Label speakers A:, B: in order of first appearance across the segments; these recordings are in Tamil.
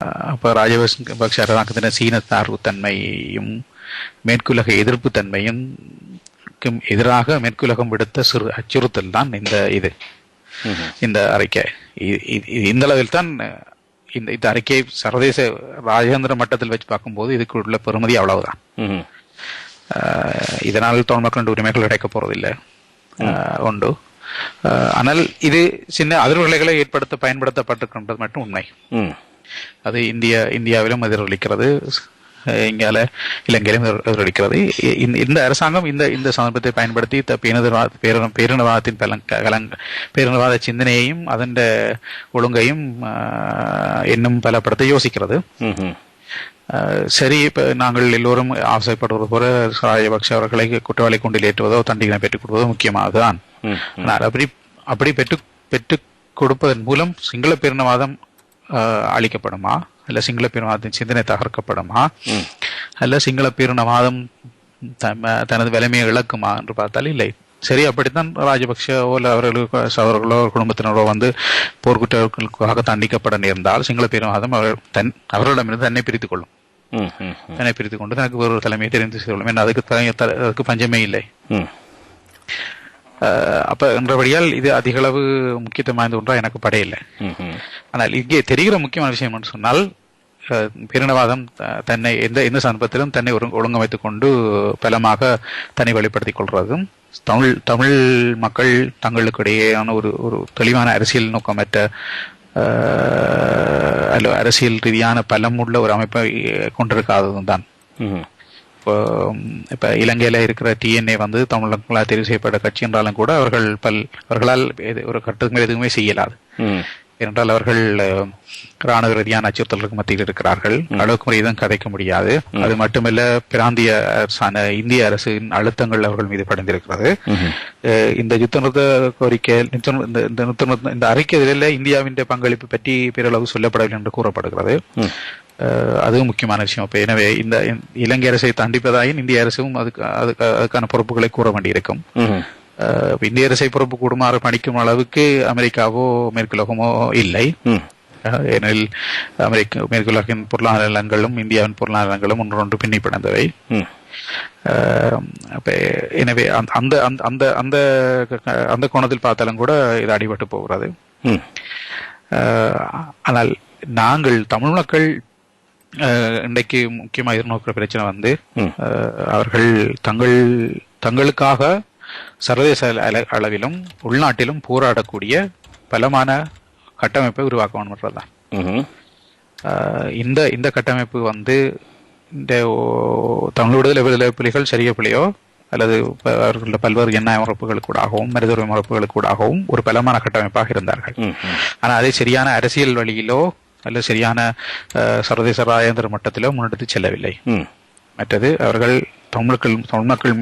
A: அப்ப ராஜபக்ஷ அரசாங்கத்தின சீன தார்வுத்தன்மையும் மேற்குலக எதிர்ப்பு தன்மையும் எதிராக மேற்குலகம் விடுத்த சிறு அச்சுறுத்தல் தான் இந்த அறிக்கை. இந்த அளவில் தான் இந்த அறிக்கையை சர்வதேச ராஜேந்திர மட்டத்தில் வச்சு பார்க்கும்போது இதுக்கு உள்ள பெறுமதி அவ்வளவுதான். இதனால் தமிழ் மக்களின் உரிமைகள் கிடைக்க போறதில்லை உண்டு. ஆனால் இது சின்ன அதிர்வலைகளை பயன்படுத்தப்பட்டிருக்கின்றது மட்டும் உண்மை. அது இந்தியாவிலும் எதிரொலிக்கிறது, இங்கால இலங்கையிலும் எதிரொலிக்கிறது. இந்த அரசாங்கம் இந்த சந்தர்ப்பத்தை பயன்படுத்தி பேரினவாத சிந்தனையையும் அதன் ஒழுங்கையும் இன்னும் பலப்படுத்த யோசிக்கிறது. சரி, இப்ப நாங்கள் எல்லோரும் ஆசைப்படுவது போல ராஜபக்ஷ அவர்களை குற்றவாளி கொண்டில் ஏற்றுவதோ தண்டிகளை பெற்றுக் கொடுப்பதோ முக்கியமானதுதான். ஆனால் அப்படி பெற்றுக் கொடுப்பதன் மூலம் சிங்கள பேரினவாதம் அளிக்கப்படுமா, அல்ல சிங்கள பேரினவாதத்தின் சிந்தனை தகர்க்கப்படுமா, அல்ல சிங்கள பேரினவாதம் தனது வலிமையை இழக்குமா என்று பார்த்தால் இல்லை. சரி, அப்படித்தான் ராஜபக்ஷவோ அவர்களோ குடும்பத்தினரோ போர்க்குற்றங்களுக்காக தண்டிக்கப்பட நேர்ந்தால் சிங்கள பேரினவாதம் அவர்களிடமிருந்து தன்னை பிரித்துக் கொள்ளும். தன்னை பிரித்துக் கொண்டு தனக்கு ஒரு தலைமையை தெரிந்து செய்து கொள்ளும். அதுக்கு பஞ்சமே இல்லை. அப்ப என்றபடியால் இது அதிக அளவு முக்கியத்துவம் வாய்ந்த ஒன்றா எனக்கு படையில்லை. ஆனால் இங்கே தெரிகிற முக்கியமான விஷயம் என்று சொன்னால், பேரினவாதம் தன்னை எந்த சந்தர்ப்பத்திலும் தன்னை ஒழுங்கமைத்துக் கொண்டு பலமாக தன்னை வெளிப்படுத்திக் கொள்வதும், தமிழ் மக்கள் தங்களுக்கு இடையேயான ஒரு தெளிவான அரசியல் நோக்கமற்ற அரசியல் ரீதியான பலம் உள்ள ஒரு அமைப்பை கொண்டிருக்காததும் தான். இப்ப இலங்கையில இருக்கிற டிஎன்ஏ தமிழர்களால் தெரிவு செய்யப்பட்ட கட்சி என்றாலும் கூட அவர்களால் ஒரு கட்டத்துக்கு மேல் எதுவுமே செய்யலாது. ஏனென்றால் அவர்கள் ராணுவ ரீதியான அச்சுறுத்தலுக்கு மத்தியில் இருக்கிறார்கள். அளவுக்கு முறையும் கதைக்க முடியாது. அது மட்டுமல்ல, பிராந்திய இந்திய அரசின் அழுத்தங்கள் அவர்கள் மீது படைந்திருக்கிறது. இந்த யுத்த நிறுத்த கோரிக்கை, இந்த அறிக்கையில இந்தியாவின் பங்களிப்பு பற்றி பெருளவு சொல்லப்படவில்லை என்று கூறப்படுகிறது. அதுவும் முக்கியமான விஷயம். இப்ப எனவே இந்த இலங்கை அரசை தண்டிப்பதாயின் இந்திய அரசும் அதுக்கான பொறுப்புகளை கூற வேண்டியிருக்கும். இந்திய அரசை பொறுப்பு கூடுமாறு பணிக்கும் அளவுக்கு அமெரிக்காவோ மேற்குலகமோ இல்லை. ஏனெனில் மேற்குலகின் பொருளாதார நலன்களும் இந்தியாவின் பொருளாதார நலன்களும் ஒன்றொன்று பின்னி பிணைந்தவை. எனவே அந்த கோணத்தில் பார்த்தாலும் கூட இது அடிபட்டு போகிறது. ஆனால் நாங்கள் தமிழ் மக்கள் இன்றைக்கு முக்கியமாக எதிர்நோக்கிற பிரச்சனை அவர்கள் தங்களுக்காக சர்வதேச அளவிலும் உள்நாட்டிலும் போராடக்கூடிய பலமான கட்டமைப்பை உருவாக்க வேண்டும்ன்றதுதான். இந்த கட்டமைப்பு இந்த தமிழ் விடுதலை புலிகள் சரிய புலியோ அல்லது அவர்கள பல்வேறு ஜனநாயக அமைப்புகளுக்கூடாகவும் மனித உரிமை அமைப்புகளுக்கூடாகவும் ஒரு பலமான கட்டமைப்பாக இருந்தார்கள். ஆனால் அதை சரியான அரசியல் வழியிலோ அல்லது சரியான சர்வதேச ராஜேந்திர மட்டத்திலோ முன்னெடுத்து செல்லவில்லை. மற்றது அவர்கள் தமிழ் மக்கள்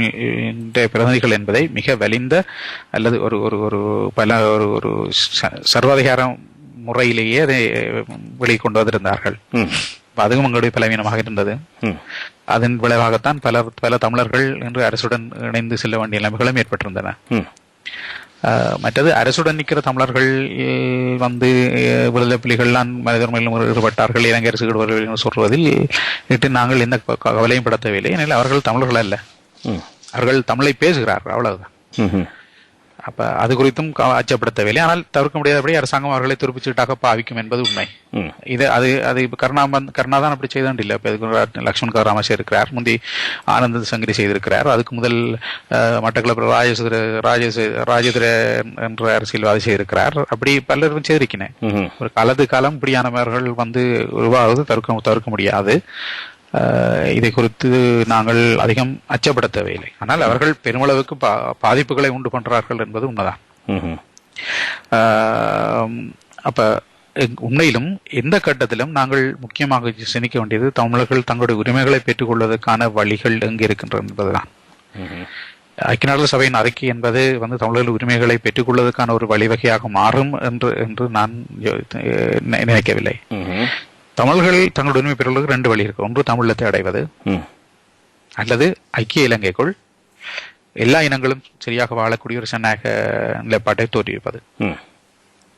A: பிரதிநிதிகள் என்பதை மிக வலிந்த அல்லது ஒரு சர்வாதிகார முறையிலேயே அதை வெளிக்கொண்டு வந்திருந்தார்கள். அதுவும் எங்களுடைய பலவீனமாக இருந்தது. அதன் விளைவாகத்தான் பல தமிழர்கள் இன்று அரசுடன் இணைந்து செல்ல வேண்டிய நிலைமைகளும் ஏற்பட்டிருந்தன. மற்றது அரசுடன் நிற்கிற தமிழர்கள் விடுதலை புலிகள்லாம் மனித உரிமையிலும் ஈடுபட்டார்கள், இலங்கை அரசு ஈடுபடுவதில் சொல்வதில் நாங்கள் எந்த கவலையும் படுத்தவில்லை. ஏனெனில் அவர்கள் தமிழர்கள் அல்ல, அவர்கள் தமிழை பேசுகிறார்கள், அவ்வளவுதான். அப்ப அது குறித்தும் அச்சப்படுத்தவில்லை. ஆனால் தவிர்க்க முடியாதபடி அரசாங்கம் அவர்களை துருப்பிச்சீட்டாக பாவிக்கும் என்பது உண்மை. அது கருணா தான் அப்படி செய்தான் இல்லை. இப்ப லட்சுமண் கவராம இருக்கிறார், முந்தி ஆனந்த சங்கரி செய்திருக்கிறார், அதுக்கு முதல் மட்டக்களப்பு ராஜேந்திர என்ற அரசியல்வாதி செய்திருக்கிறார். அப்படி பலரும் செய்திருக்கிறேன். ஒரு காலம் இப்படியானவர்கள் உருவாவது தவிர்க்க முடியாது. இதை குறித்து நாங்கள் அதிகம் அச்சப்படுத்தவில்லை. ஆனால் அவர்கள் பெருமளவுக்கு பாதிப்புகளை உண்டு பண்றார்கள் என்பது உண்மைதான். அப்ப உண்மையிலும் எந்த கட்டத்திலும் நாங்கள் முக்கியமாக சிந்திக்க வேண்டியது தமிழர்கள் தங்களுடைய உரிமைகளை பெற்றுக் கொள்வதற்கான வழிகள் எங்கு இருக்கின்றன என்பதுதான். ஐக்கிய நாடுகள் சபையின் அறிக்கை என்பது தமிழர்கள் உரிமைகளை பெற்றுக் கொள்வதற்கான ஒரு வழிவகையாக மாறும் என்று நான் நினைக்கவில்லை. தமிழர்கள் தங்களுடைய உரிமை பெறுவதற்கு 2 வழி இருக்கு. ஒன்று தமிழத்தை அடைவது, அல்லது ஐக்கிய இலங்கைக்குள் எல்லா இனங்களும் சரியாக வாழக்கூடிய ஒரு ஜனநாயக நிலைப்பாட்டை தோற்றுவிப்பது.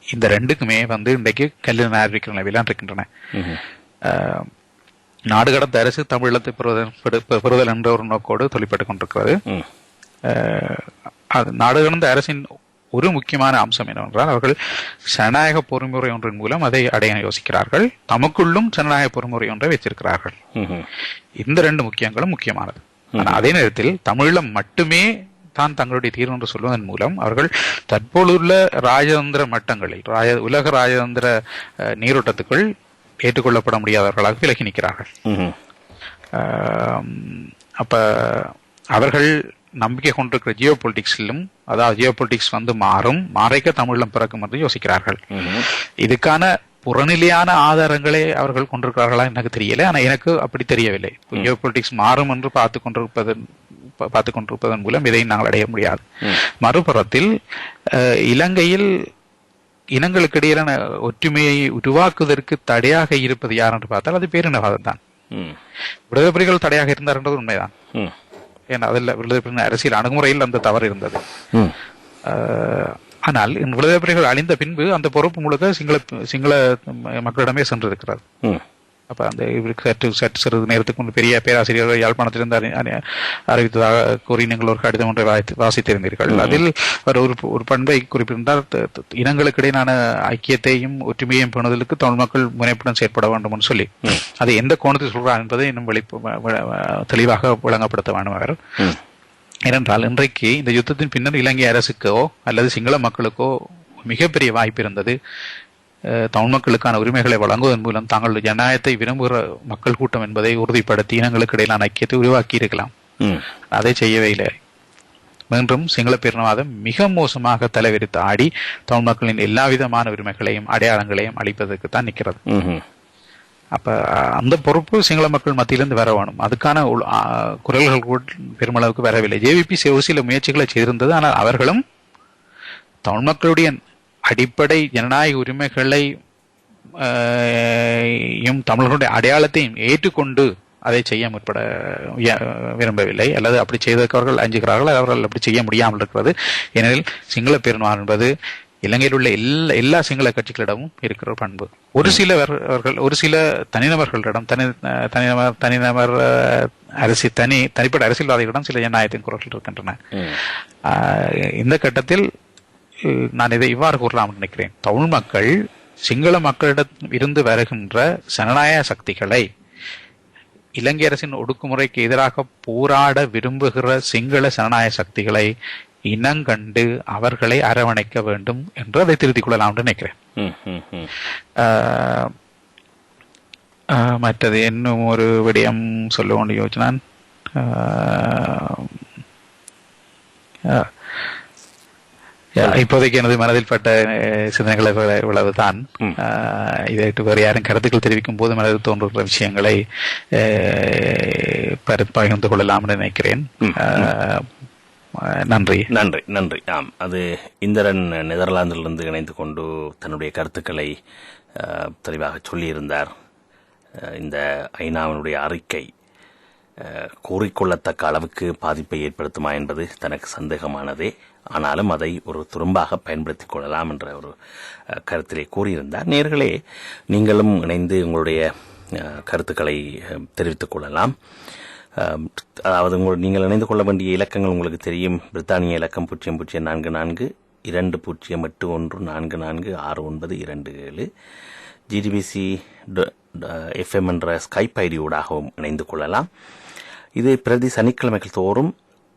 A: இந்த 2க்குமே இன்றைக்கு கல்லில் ஆரம்பிக்கிற நிலையிலாம் இருக்கின்றன. நாடு கடந்த அரசு தமிழீழத்தை பெறுதல் என்ற ஒரு நோக்கோடு தொழிற்பட்டுக் கொண்டிருக்கிறது. அது நாடு கடந்த அரசின் ஒரு முக்கியமான அம்சம் என்னவென்றால் அவர்கள் ஜனநாயக பொறுமுறை ஒன்றின் மூலம் அதை அடைய யோசிக்கிறார்கள். தமக்குள்ளும் ஜனநாயக பொறுமுறை ஒன்றை வைத்திருக்கிறார்கள். இந்த ரெண்டு முக்கியங்களும் முக்கியமானது. ஆனால் அதே நேரத்தில் தமிழீழம் மட்டுமே தான் தங்களுடைய தீர்வு என்று சொல்வதன் மூலம் அவர்கள் தற்போதுள்ள ராஜதந்திர மட்டங்களில் உலக ராஜதந்திர நீரோட்டத்துக்குள் ஏற்றுக்கொள்ளப்பட முடியாதவர்களாக விலகி நிற்கிறார்கள். அப்ப அவர்கள் நம்பிக்கை கொண்டிருக்கிற ஜியோ பொலிட்டிக்ஸிலும், அதாவது ஜியோ பொலிட்டிக்ஸ் மாறைக்க தமிழீழம் பிறக்கும் என்று யோசிக்கிறார்கள். இதுக்கான புறநிலையான ஆதாரங்களை அவர்கள் கொண்டிருக்கிறார்களா எனக்கு தெரியல. ஆனா எனக்கு அப்படி தெரியவில்லை. ஜியோ பொலிட்டிக்ஸ் மாறும் என்று பார்த்துக் கொண்டிருப்பதன் மூலம் இதை நாங்கள் அடைய முடியாது. மறுபுறத்தில் இலங்கையில் இனங்களுக்கு இடையிலான ஒற்றுமையை உருவாக்குவதற்கு தடையாக இருப்பது யார் என்று பார்த்தால் அது பேரினவாதம் தான். விடுதலை புலிகள் தடையாக இருந்தார் என்பது உண்மைதான். ஏன்னா அதில் விடுதலை புலிகளின் அரசியல் அணுகுமுறையில் அந்த தவறு இருந்தது. ஆனால் விடுதலை புலிகள் அழிந்த பின்பு அந்த பொறுப்பு முழுக்க சிங்கள மக்களிடமே சென்றிருக்கிறது. அப்ப அந்த சற்று சிறிது நேரத்துக்கு முன்பு பெரிய பேராசிரியர்கள் யாழ்ப்பாணத்திலிருந்து அறிவித்ததாக கூறி நீங்கள் ஒரு கடிதம் ஒன்றை வாசித்திருந்தீர்கள். அதில் அவர் ஒரு பண்பை குறிப்பிட்டார். இனங்களுக்கு இடையிலான ஐக்கியத்தையும் ஒற்றுமையையும் பேணுதலுக்கு தமிழ் மக்கள் முனைப்புடன் செயற்பட வேண்டும் என்று சொல்லி அதை எந்த கோணத்தில் சொல்றார் என்பதை இன்னும் தெளிவாக விளங்கப்படுத்த வேண்டும் அவர். ஏனென்றால் இன்றைக்கு இந்த யுத்தத்தின் பின்னர் இலங்கை அரசுக்கோ அல்லது சிங்கள மக்களுக்கோ மிகப்பெரிய வாய்ப்பு இருந்தது. தமிழ் மக்களுக்கான உரிமைகளை வழங்குவதன் மூலம் தாங்கள் ஜனநாயகத்தை விரும்புகிற மக்கள் கூட்டம் என்பதை உறுதிப்படுத்தி இனங்களுக்கு இடையிலான ஐக்கியத்தை உருவாக்கி இருக்கலாம். அதை செய்யவே இல்லை. மீண்டும் சிங்கள பேரினவாதம் மிக மோசமாக தலைவிரித்து ஆடி தமிழ் மக்களின் எல்லா விதமான உரிமைகளையும் அடையாளங்களையும் அளிப்பதற்கு தான் நிற்கிறது. அப்ப அந்த பொறுப்பு சிங்கள மக்கள் மத்தியிலிருந்து வர வேணும். அதுக்கான குரல்கள் பெருமளவுக்கு வரவில்லை. ஜேவிபி சில முயற்சிகளை செய்திருந்தது. ஆனால் அவர்களும் தமிழ் மக்களுடைய அடிப்படை ஜனநாயக உரிமைகளை தமிழர்களுடைய அடையாளத்தையும் ஏற்றுக்கொண்டு அதை செய்ய முற்பட விரும்பவில்லை. அல்லது அப்படி செய்ததற்கு அவர்கள் அஞ்சுகிறார்கள். அவர்கள் அப்படி செய்ய முடியாமல் இருக்கிறது. ஏனெனில் சிங்கள பேரினவாதம் என்பது இலங்கையில் உள்ள எல்லா சிங்கள கட்சிகளிடமும் இருக்கிற பண்பு. ஒரு சில தனிநபர்களிடம் தனிநபர் தனிப்பட்ட அரசியல்வாதிகளிடம் சில ஜனநாயகத்தின் குரல்கள் இருக்கின்றன. இந்த கட்டத்தில் நான் இதை இவ்வாறு கூறலாம் நினைக்கிறேன். தமிழ் மக்கள் சிங்கள மக்களிடம் இருந்து வருகின்ற ஜனநாயக சக்திகளை, இலங்கை அரசின் ஒடுக்குமுறைக்கு எதிராக போராட விரும்புகிற சிங்கள ஜனநாயக சக்திகளை இனங்கண்டு அவர்களை அரவணைக்க வேண்டும் என்று அதை திருத்திக் கொள்ளலாம் என்று நினைக்கிறேன். மற்றது இன்னும் ஒரு விடயம் சொல்ல வேண்டிய யோசனை. இப்போதைக்கு எனது மனதில் பட்ட சிந்தனைகளை இவ்வளவுதான். இதை வேறு யாரும் கருத்துக்கள் தெரிவிக்கும் போது மனதில் தோன்றுகிற விஷயங்களை பகிர்ந்து கொள்ளலாம் என்று நினைக்கிறேன். நன்றி.
B: நன்றி நன்றி. ஆம், அது இந்திரன் நெதர்லாந்திலிருந்து இணைந்து கொண்டு தன்னுடைய கருத்துக்களை தெளிவாக சொல்லியிருந்தார். இந்த ஐநாவினுடைய அறிக்கை கூறிக்கொள்ளத்தக்க அளவுக்கு பாதிப்பை ஏற்படுத்துமா என்பது தனக்கு சந்தேகமானதே. ஆனாலும் அதை ஒரு துரும்பாக பயன்படுத்திக் கொள்ளலாம் என்ற ஒரு கருத்திலே கூறியிருந்தார். நேயர்களே, நீங்களும் இணைந்து உங்களுடைய கருத்துக்களை தெரிவித்துக் கொள்ளலாம். அதாவது நீங்கள் இணைந்து கொள்ள வேண்டிய இலக்கங்கள் உங்களுக்கு தெரியும். பிரித்தானிய இலக்கம் 0044 2081444697, GDBC FM என்ற ஸ்கைப் ஐடியோடாகவும் இணைந்து கொள்ளலாம். இது பிரதி சனிக்கிழமைகள் தோறும்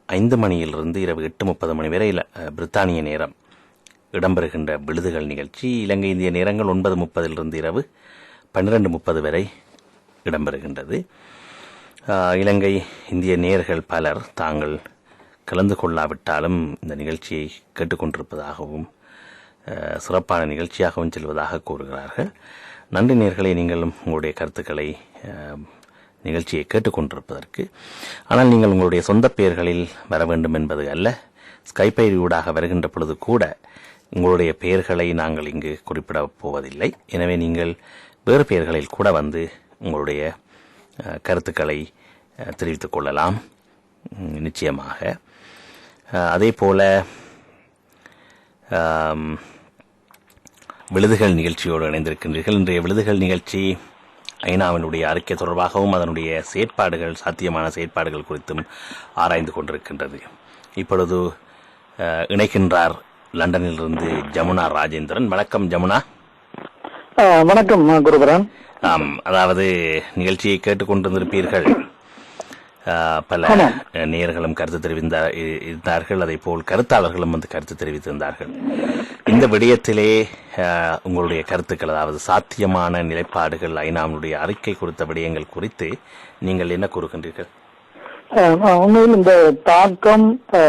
B: 5 மணியிலிருந்து இரவு 8:30 மணி வரை பிரித்தானிய நேரம் இடம்பெறுகின்ற விழுதுகள் நிகழ்ச்சி. இலங்கை இந்திய நேரங்கள் 9:30 இரவு 12:30 வரை இடம்பெறுகின்றது. இலங்கை இந்திய நேயர்கள் பலர் தாங்கள் கலந்து கொள்ளாவிட்டாலும் இந்த நிகழ்ச்சியை கேட்டுக்கொண்டிருப்பதாகவும் சிறப்பான நிகழ்ச்சியாகவும் செல்வதாக கூறுகிறார்கள். நன்றி நேயர்களே, நீங்களும் உங்களுடைய கருத்துக்களை நிகழ்ச்சியை கேட்டுக்கொண்டிருப்பதற்கு. ஆனால் நீங்கள் உங்களுடைய சொந்த பெயர்களில் வர வேண்டும் என்பது அல்ல. ஸ்கைப் ஐடியூடாக வருகின்ற பொழுது கூட உங்களுடைய பெயர்களை நாங்கள் இங்கு குறிப்பிடப் போவதில்லை. எனவே நீங்கள் வேறு பெயர்களில் கூட வந்து உங்களுடைய கருத்துக்களை தெரிவித்துக் கொள்ளலாம். நிச்சயமாக அதே போல விழுதுகள் நிகழ்ச்சியோடு இணைந்திருக்கின்றீர்கள். இன்றைய விழுதுகள் நிகழ்ச்சி ஐநாவினுடைய அறிக்கை தொடர்பாகவும் அதனுடைய செயற்பாடுகள், சாத்தியமான செயற்பாடுகள் குறித்தும் ஆராய்ந்து கொண்டிருக்கின்றது. இப்பொழுது இணைக்கின்றார் லண்டனிலிருந்து ஜமுனா ராஜேந்திரன். வணக்கம் ஜமுனா.
C: வணக்கம் குருபரன்.
B: அதாவது நிகழ்ச்சியை கேட்டுக்கொண்டிருந்திருப்பீர்கள். பல நேயர்களும் கருத்து தெரிவித்தார்கள், அதே போல் கருத்தாளர்களும் கருத்து தெரிவித்திருந்தார்கள். இந்த விடயத்திலே உங்களுடைய கருத்துக்கள், அதாவது சாத்தியமான நிலைப்பாடுகள், ஐநாவினுடைய அறிக்கை குறித்த விடயங்கள் குறித்து நீங்கள் என்ன கூறுகின்றீர்கள்?
C: உண்மையில் இந்த தாக்கம்,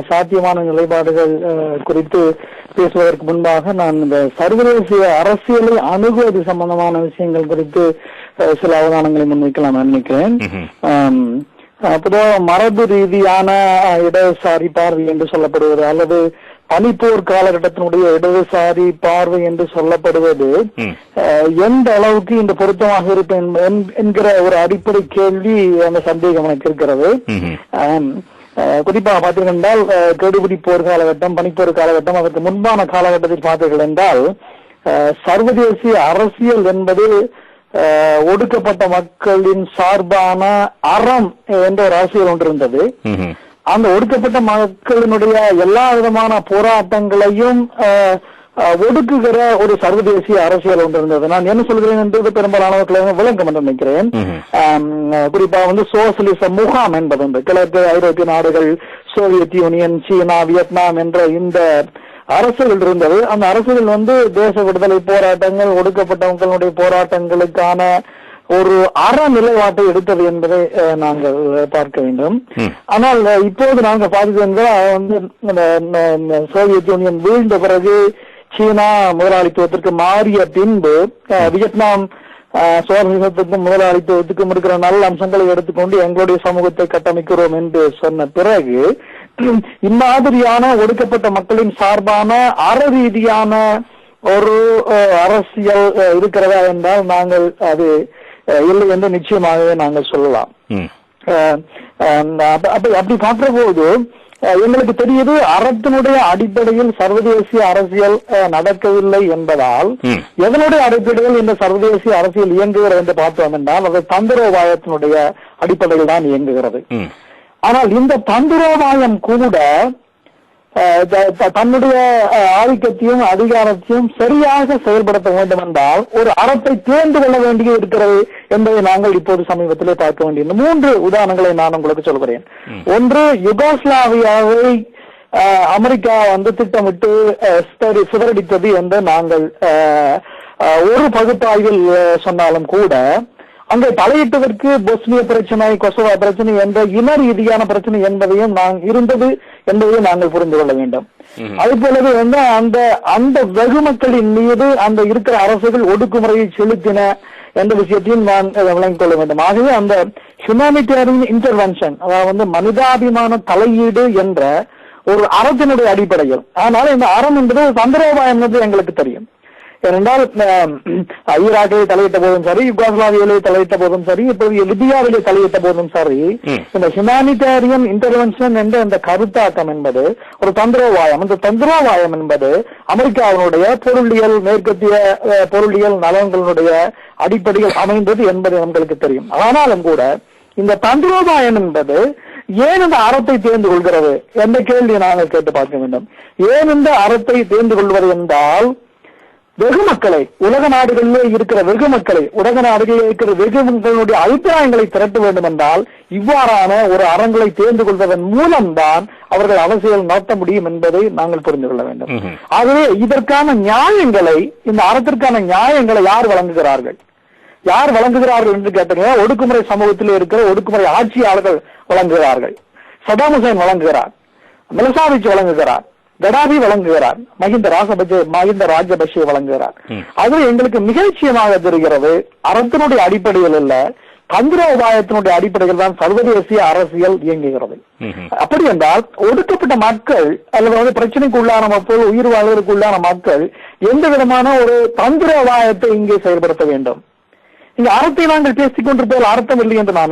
C: சாத்தியமான நிலைப்பாடுகள் குறித்து பேசுவதற்கு முன்பாக நான் இந்த சர்வதேச அரசியலை அணுகுவது சம்பந்தமான விஷயங்கள் குறித்து சில அவதானங்களை முன்வைக்கலாம் நினைக்கிறேன். பொதுவாக மரபு ரீதியான இடதுசாரி பார்வை என்று சொல்லப்படுவது அல்லது பனிப்போர் காலகட்டத்தினுடைய இடதுசாரி பார்வை என்று சொல்லப்படுவது எந்த அளவுக்கு இந்த பொருத்தமாக இருப்பேன் என்கிற ஒரு அடிப்படை கேள்வி, அந்த சந்தேகம் எனக்கு இருக்கிறது. குறிப்பாக பார்த்தீர்கள் என்றால் கெடுபிடி போர் காலகட்டம், பனிப்போர் காலகட்டம், அதற்கு முன்பான காலகட்டத்தில் பார்த்தீர்கள் என்றால் சர்வதேச அரசியல் என்பது ஒடுக்கப்பட்ட மக்களின் சார்பான அறம் என்ற ஒரு அரசியல் ஒன்று இருந்தது. அந்த ஒடுக்கப்பட்ட மக்களினுடைய எல்லா விதமான போராட்டங்களையும் ஒடுக்குகிற ஒரு சர்வதேச அரசியல் ஒன்று இருந்தது. நான் என்ன சொல்கிறேன் என்பது பெரும்பாலானவர்களுக்கு விளக்கம் என்று நினைக்கிறேன். குறிப்பாக சோசியலிச முகாம் என்பது உண்டு. கிழக்கு ஐரோப்பிய நாடுகள், சோவியத் யூனியன், சீனா, வியட்நாம் என்ற இந்த அரசுகள் இருந்தது. அந்த அரசுகள் தேச விடுதலை போராட்டங்கள், ஒடுக்கப்பட்ட மக்களுடைய போராட்டங்களுக்கான ஒரு அறநிலைப்பாட்டை எடுத்தது என்பதை நாங்கள் பார்க்க வேண்டும். ஆனால் இப்போது நாங்கள் பார்க்கிறோம், சோவியத் யூனியன் வீழ்ந்த பிறகு சீனா முதலாளித்துவத்திற்கு மாறிய பின்பு வியட்நாம் சோசியலிசத்துக்கும் முதலாளித்துவத்துக்கும் இருக்கிற நல்ல அம்சங்களை எடுத்துக்கொண்டு எங்களுடைய சமூகத்தை கட்டமைக்கிறோம் என்று சொன்ன பிறகு இம்மாதிரியான ஒடுக்கப்பட்ட மக்களின் சார்பான அற ரீதியான ஒரு அரசியல் இருக்கிறதா என்றால் நாங்கள் அது இல்லை என்று நிச்சயமாகவே நாங்கள் சொல்லலாம். அப்படி பார்க்கிற போது எங்களுக்கு தெரியுது, அறத்தினுடைய அடிப்படையில் சர்வதேச அரசியல் நடக்கவில்லை என்பதால் எதனுடைய அடிப்படையில் இந்த சர்வதேச அரசியல் இயங்குகிறது என்று பார்த்தோம் என்றால் அது தந்திரோபாயத்தினுடைய அடிப்படையில் தான் இயங்குகிறது. ஆனால் இந்த தந்திரோபாயம் கூட தன்னுடைய ஆதிக்கத்தையும் அதிகாரத்தையும் சரியாக செயல்படுத்த வேண்டும் என்றால் ஒரு அறத்தை தேர்ந்து கொள்ள வேண்டிய இருக்கிறது என்பதை நாங்கள் இப்போது சமீபத்திலே பார்க்க வேண்டிய 3 உதாரணங்களை நான் உங்களுக்கு சொல்கிறேன். ஒன்று, யுகோஸ்லாவியாவை அமெரிக்கா திட்டமிட்டு சிதறடித்தது என்று நாங்கள் ஒரு பகுப்பாய்வில் சொன்னாலும் கூட அங்கே தலையிட்டதற்கு பொஸ்னிய பிரச்சனை, கொசோவா பிரச்சனை என்ற இன ரீதியான பிரச்சனை என்பதையும் இருந்தது என்பதையும் நாங்கள் புரிந்து கொள்ள வேண்டும். அதே போலவே அந்த வெகு மக்களின் மீது அந்த இருக்கிற அரசுகள் ஒடுக்குமுறையை செலுத்தின என்ற விஷயத்தையும் நான் விளங்கிக் கொள்ள வேண்டும். ஆகவே அந்த ஹியூமானிட்டேரியன் இன்டர்வென்ஷன், அதாவது மனிதாபிமான தலையீடு என்ற ஒரு அறத்தினுடைய அடிப்படையில், ஆனால் இந்த அறம் என்பது தந்திரோபாயம் என்பது எங்களுக்கு தெரியும். ஏனென்றால் ஈராக்கிலே தலையிட்ட போதும் சரி, யுகோஸ்லாவியாவிலே தலையிட்ட போதும் சரி, இப்போது லிபியாவிலே தலையிட்ட போதும் சரி, இந்த ஹியூமானிட்டேரியன் இன்டர்வென்ஷன் என்ற இந்த கருத்தாக்கம் என்பது ஒரு தந்திரோபாயம். இந்த தந்திரோபாயம் என்பது அமெரிக்காவினுடைய பொருளியல், மேற்கத்திய பொருளியல் நலன்களுடைய அடிப்படையில் அமைந்தது என்பது எங்களுக்கு தெரியும். ஆனாலும் கூட இந்த தந்திரோபாயம் என்பது ஏன் இந்த அறத்தை தேர்ந்து கொள்கிறது என்ற கேள்வியை நாங்கள் கேட்டு பார்க்க வேண்டும். ஏன் இந்த அறத்தை தேர்ந்து கொள்வது என்றால், வெகு மக்களை, உலக நாடுகளிலே இருக்கிற வெகு மக்களை, உலக நாடுகளிலே இருக்கிற வெகு மக்களுடைய அபிப்பிராயங்களை திரட்ட வேண்டும் என்றால் இவ்வாறான ஒரு அறங்களை தேர்ந்து கொள்வதன் மூலம்தான் அவர்கள் அரசியல் நடத்த முடியும் என்பதை நாங்கள் புரிந்து கொள்ள வேண்டும். ஆகவே இதற்கான நியாயங்களை, இந்த அறத்திற்கான நியாயங்களை யார் வழங்குகிறார்கள் என்று கேட்டீங்கன்னா, ஒடுக்குமுறை சமூகத்தில் இருக்கிற ஒடுக்குமுறை ஆட்சியாளர்கள் வழங்குகிறார்கள். சதாம் ஹுசேன் வழங்குகிறார், மிலோசேவிச் வழங்குகிறார், கடாபி வழங்குகிறார், மஹிந்த ராஜபக்சே வழங்குகிறார். அது எங்களுக்கு நிகழ்ச்சியமாக தெரிகிறது. அறத்தினுடைய அடிப்படையில் இல்ல, தந்திரோபாயத்தினுடைய அடிப்படையில் தான் சர்வதேச அரசியல் இயங்குகிறது. அப்படி என்றால் ஒடுக்கப்பட்ட மக்கள் அல்லது பிரச்சனைக்கு உள்ளான மக்கள், உயிர் வாழ்வதற்கு உள்ளான மக்கள் எந்த விதமான ஒரு தந்திரோபாயத்தை இங்கே செயல்படுத்த வேண்டும்? இங்க அறத்தை நாங்கள் பேசிக் கொண்டிருப்பதில் அர்த்தம் இல்லை என்று நான்